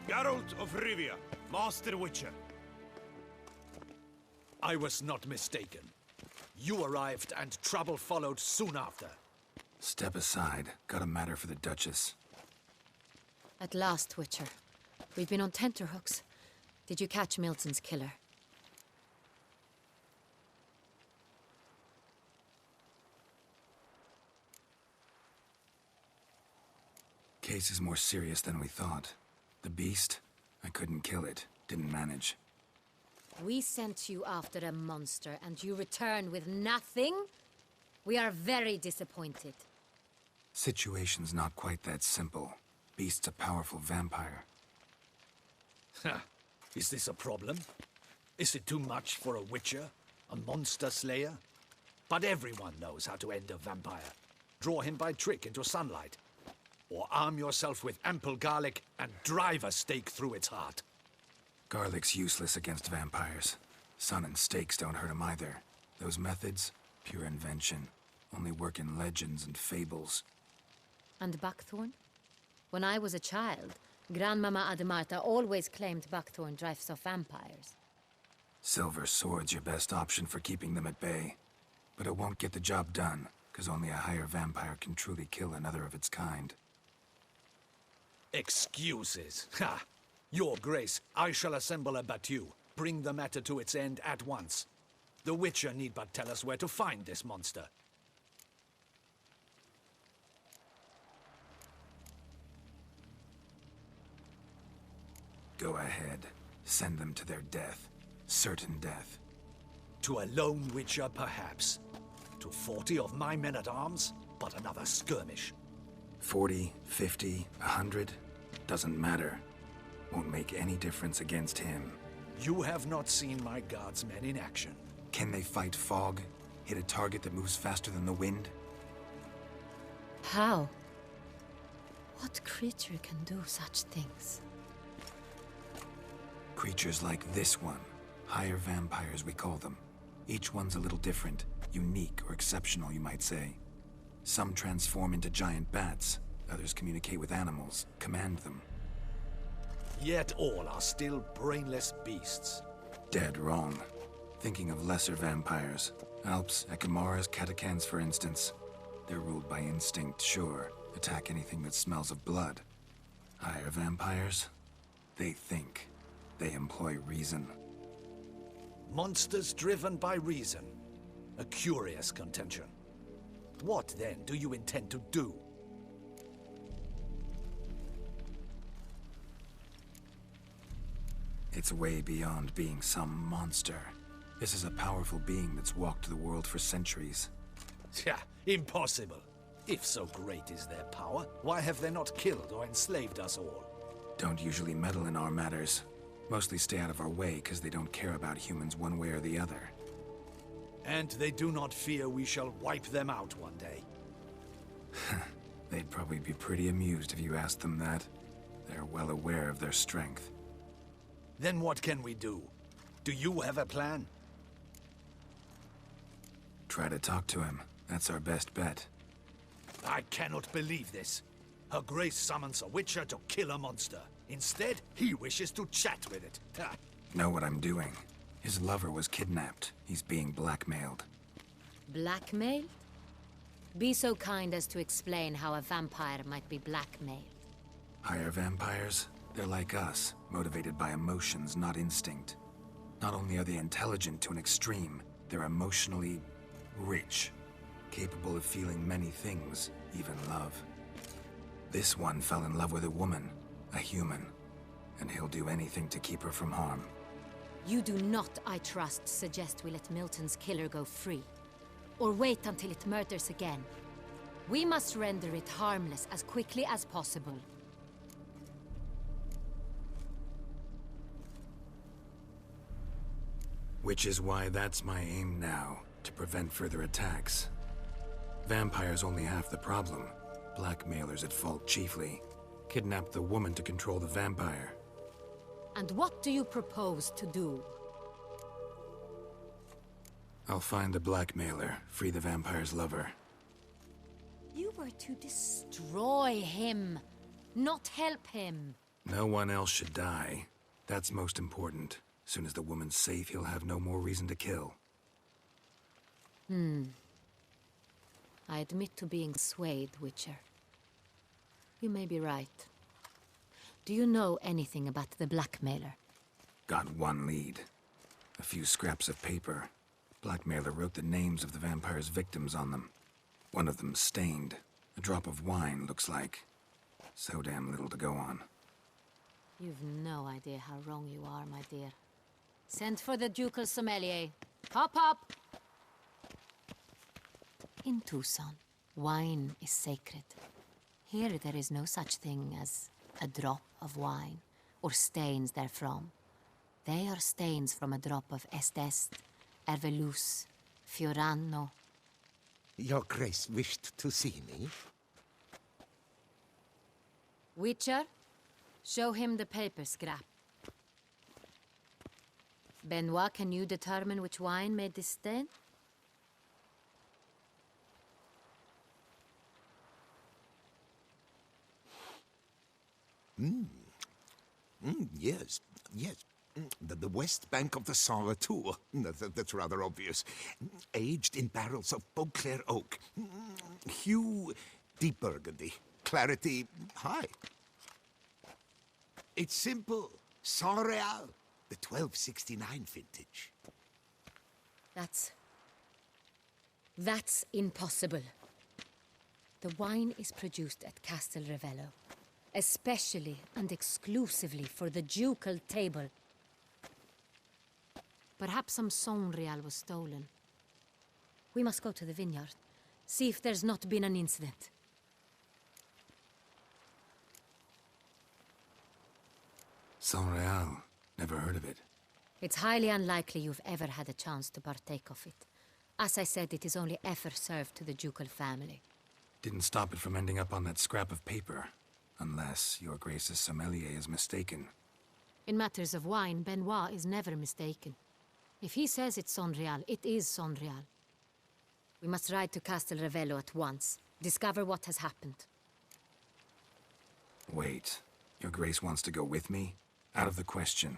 Geralt of Rivia, Master Witcher. I was not mistaken. You arrived and trouble followed soon after. Step aside. Got a matter for the Duchess. At last, Witcher. We've been on tenterhooks. Did you catch Milton's killer? Case is more serious than we thought. The beast? I couldn't kill it. Didn't manage. We sent you after a monster, and you return with nothing? We are very disappointed. Situation's not quite that simple. Beast's a powerful vampire. Ha! Is this a problem? Is it too much for a witcher? A monster slayer? But everyone knows how to end a vampire. Draw him by trick into sunlight. Or arm yourself with ample garlic and drive a stake through its heart. Garlic's useless against vampires. Sun and stakes don't hurt him either. Those methods, pure invention. Only work in legends and fables. And buckthorn? When I was a child, Grandmama Ademarta always claimed buckthorn drives off vampires. Silver sword's your best option for keeping them at bay. But it won't get the job done, because only a higher vampire can truly kill another of its kind. Excuses. Ha! Your Grace, I shall assemble a battue. Bring the matter to its end at once. The Witcher need but tell us where to find this monster. Go ahead. Send them to their death. Certain death. To a lone Witcher, perhaps. To 40 of my men-at-arms, but another skirmish. 40, 50, 100? Doesn't matter. Won't make any difference against him. You have not seen my guardsmen in action. Can they fight fog? Hit a target that moves faster than the wind? How? What creature can do such things? Creatures like this one. Higher vampires, we call them. Each one's a little different. Unique or exceptional, you might say. Some transform into giant bats. Others communicate with animals, command them. Yet all are still brainless beasts. Dead wrong. Thinking of lesser vampires. Alps, Ekamaras, Catacans, for instance. They're ruled by instinct, sure. Attack anything that smells of blood. Higher vampires? They think. They employ reason. Monsters driven by reason. A curious contention. What, then, do you intend to do? It's way beyond being some monster. This is a powerful being that's walked the world for centuries. Yeah, impossible. If so great is their power, why have they not killed or enslaved us all? Don't usually meddle in our matters. Mostly stay out of our way because they don't care about humans one way or the other. And they do not fear we shall wipe them out one day. They'd probably be pretty amused if you asked them that. They're well aware of their strength. Then what can we do? Do you have a plan? Try to talk to him. That's our best bet. I cannot believe this. Her Grace summons a Witcher to kill a monster. Instead, he wishes to chat with it. Ha. Know what I'm doing. His lover was kidnapped. He's being blackmailed. Blackmailed? Be so kind as to explain how a vampire might be blackmailed. Higher vampires? They're like us, motivated by emotions, not instinct. Not only are they intelligent to an extreme, they're emotionally rich. Capable of feeling many things, even love. This one fell in love with a woman, a human, and he'll do anything to keep her from harm. You do not, I trust, suggest we let Milton's killer go free. Or wait until it murders again. We must render it harmless as quickly as possible. Which is why that's my aim now, to prevent further attacks. Vampires only half the problem. Blackmailers at fault chiefly. Kidnap the woman to control the vampire. And what do you propose to do? I'll find the blackmailer, free the vampire's lover. You were to destroy him, not help him. No one else should die. That's most important. Soon as the woman's safe, he'll have no more reason to kill. I admit to being swayed, Witcher. You may be right. Do you know anything about the blackmailer? Got one lead. A few scraps of paper. Blackmailer wrote the names of the vampire's victims on them. One of them stained. A drop of wine, looks like. So damn little to go on. You've no idea how wrong you are, my dear. Send for the ducal sommelier. Hop, hop! In Toussaint, wine is sacred. Here there is no such thing as a drop of wine, or stains therefrom. They are stains from a drop of Est, Ervelus, Fiorano. Your Grace wished to see me? Witcher, show him the paper scrap. Benoit, can you determine which wine made this stain? Yes, yes. The west bank of the Saint Retour. That's rather obvious. Aged in barrels of Beauclair oak. Hue, deep burgundy. Clarity, high. It's simple. Saint Real, the 1269 vintage. That's impossible. The wine is produced at Castel Revello, especially and exclusively for the ducal table. Perhaps some Saint Real was stolen. We must go to the vineyard, see if there's not been an incident. Saint Real. Never heard of it. It's highly unlikely you've ever had a chance to partake of it. As I said, it is only ever served to the ducal family. Didn't stop it from ending up on that scrap of paper. Unless your Grace's sommelier is mistaken. In matters of wine, Benoit is never mistaken. If he says it's Saint Real, it is Saint Real. We must ride to Castel Revello at once. Discover what has happened. Wait. Your Grace wants to go with me? Out of the question.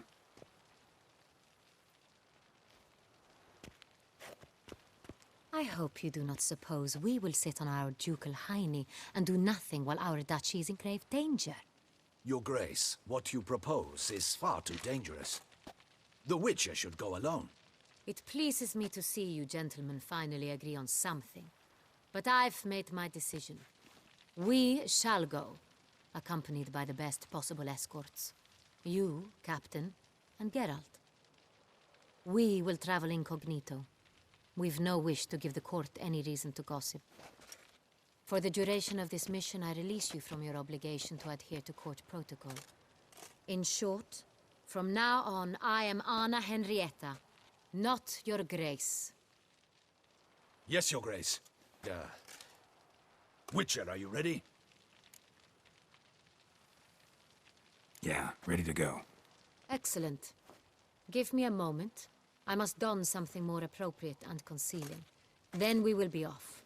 I hope you do not suppose we will sit on our ducal hiney and do nothing while our duchy is in grave danger. Your Grace, what you propose is far too dangerous. The Witcher should go alone. It pleases me to see you gentlemen finally agree on something. But I've made my decision. We shall go, accompanied by the best possible escorts. You, Captain, and Geralt. We will travel incognito. We've no wish to give the court any reason to gossip. For the duration of this mission, I release you from your obligation to adhere to court protocol. In short, from now on, I am Anna Henrietta, not your Grace. Yes, Your Grace. Witcher, are you ready? Yeah, ready to go. Excellent. Give me a moment. I must don something more appropriate and concealing. Then we will be off.